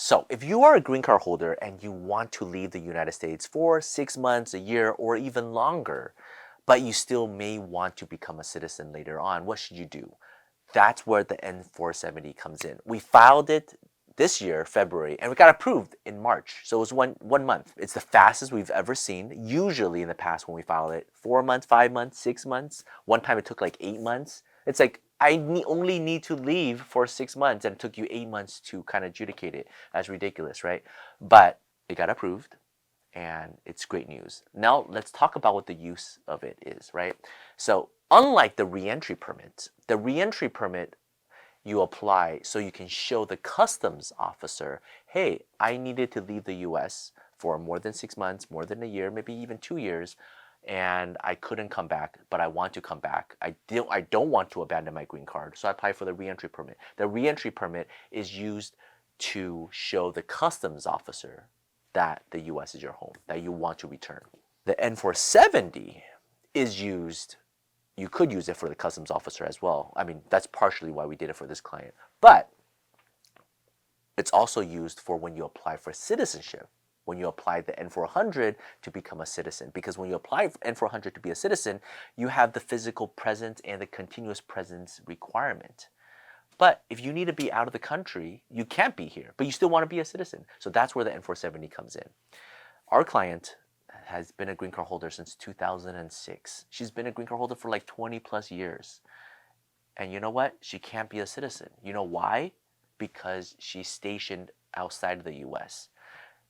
So if you are a green card holder and you want to leave the United States for 6 months, a year, or even longer, but you still may want to become a citizen later on, what should you do? That's where the N-470 comes in. We filed it this year, February, and we got approved in March. So it was one month. It's the fastest we've ever seen. Usually in the past when we file it, 4 months, 5 months, 6 months. One time it took like 8 months. It's like only need to leave for 6 months and it took you 8 months to kind of adjudicate it. That's ridiculous, right? But it got approved and it's great news. Now let's talk about what the use of it is, right? So unlike the reentry permit, you apply so you can show the customs officer, hey, I needed to leave the US for more than 6 months, more than a year, maybe even 2 years, and I couldn't come back, but I want to come back. I don't want to abandon my green card, so I apply for the reentry permit. The reentry permit is used to show the customs officer that the US is your home, that you want to return. The N-470 is used, you could use it for the customs officer as well. I mean, that's partially why we did it for this client. But it's also used for when you apply for citizenship, when you apply the N-400 to become a citizen. Because when you apply for N-400 to be a citizen, you have the physical presence and the continuous presence requirement. But if you need to be out of the country, you can't be here, but you still want to be a citizen. So that's where the N-470 comes in. Our client has been a green card holder since 2006. She's been a green card holder for like 20 plus years. And you know what? She can't be a citizen. You know why? Because she's stationed outside of the US.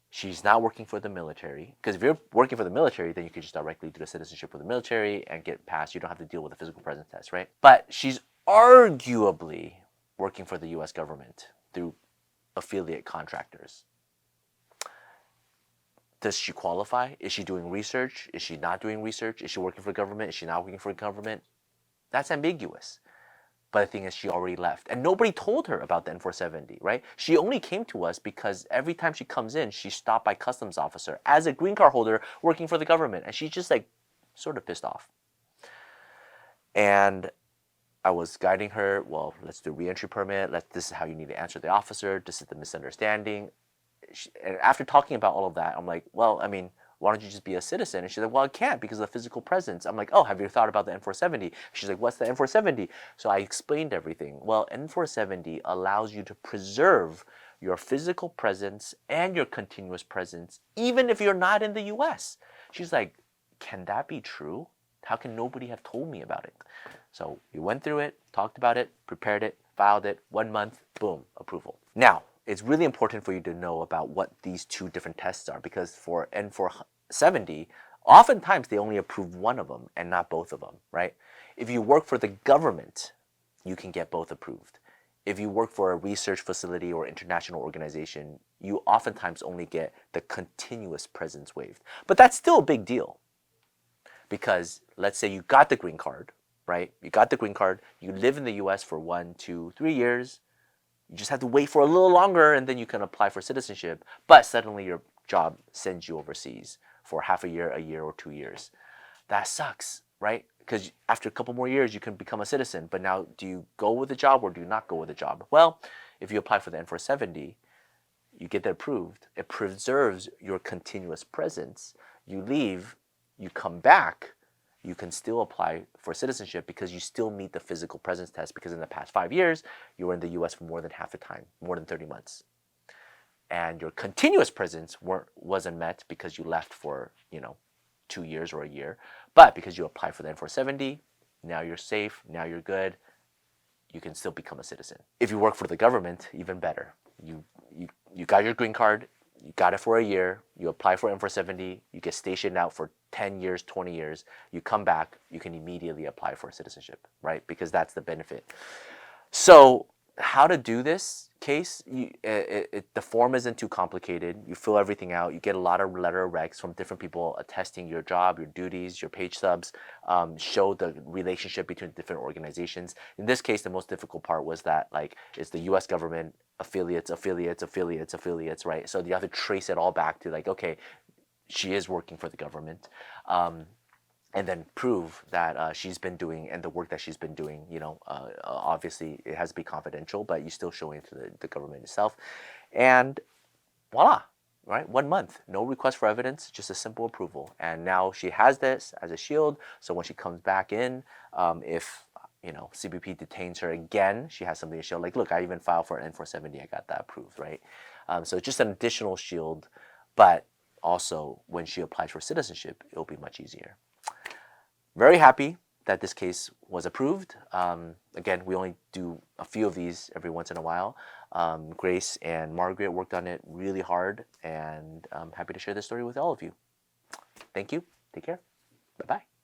She's not working for the military. Because if you're working for the military, then you could just directly do the citizenship with the military and get passed. You don't have to deal with the physical presence test, right? But she's arguably working for the US government through affiliate contractors. Does she qualify? Is she doing research? Is she not doing research? Is she working for the government? Is she not working for the government? That's ambiguous. But the thing is, she already left. And nobody told her about the N-470, right? She only came to us because every time she comes in, she's stopped by customs officer as a green card holder working for the government. And she's just like sort of pissed off. And I was guiding her, well, let's do reentry permit. This is how you need to answer the officer. This is the misunderstanding. And after talking about all of that, I'm like, well, I mean, why don't you just be a citizen? And she's like, well, I can't because of the physical presence. I'm like, oh, have you thought about the N-470? She's like, what's the N-470? So I explained everything. Well, N-470 allows you to preserve your physical presence and your continuous presence, even if you're not in the US. She's like, can that be true? How can nobody have told me about it? So we went through it, talked about it, prepared it, filed it, 1 month, boom, approval. Now, it's really important for you to know about what these two different tests are because for N-470, oftentimes they only approve one of them and not both of them, right? If you work for the government, you can get both approved. If you work for a research facility or international organization, you oftentimes only get the continuous presence waived. But that's still a big deal because let's say you got the green card, right? You got the green card, you live in the US for 1, 2, 3 years, you just have to wait for a little longer and then you can apply for citizenship. But suddenly your job sends you overseas for half a year, or 2 years. That sucks, right? Because after a couple more years, you can become a citizen. But now, do you go with the job or do you not go with the job? Well, if you apply for the N-470, you get that approved. It preserves your continuous presence. You leave, you come back, you can still apply for citizenship because you still meet the physical presence test because in the past 5 years, you were in the US for more than half the time, more than 30 months. And your continuous presence wasn't met because you left for, 2 years or a year. But because you applied for the N-470, now you're safe, now you're good, you can still become a citizen. If you work for the government, even better. You got your green card, you got it for a year, you apply for N-470, you get stationed out for 10 years, 20 years, you come back, you can immediately apply for citizenship, right? Because that's the benefit. So how to do this case, the form isn't too complicated. You fill everything out. You get a lot of letter of recs from different people attesting your job, your duties, your page stubs, show the relationship between different organizations. In this case, the most difficult part was that it's the US government, affiliates, right? So you have to trace it all back to okay, she is working for the government. And then prove that she's been doing and the work that she's been doing, obviously it has to be confidential, but you still show it to the government itself. And voila, right? 1 month, no request for evidence, just a simple approval. And now she has this as a shield. So when she comes back in, if CBP detains her again, she has something to show. Like, look, I even filed for an N-470. I got that approved, right? So just an additional shield, but also when she applies for citizenship, it'll be much easier. Very happy that this case was approved. Again, we only do a few of these every once in a while. Grace and Margaret worked on it really hard, and I'm happy to share this story with all of you. Thank you. Take care. Bye-bye.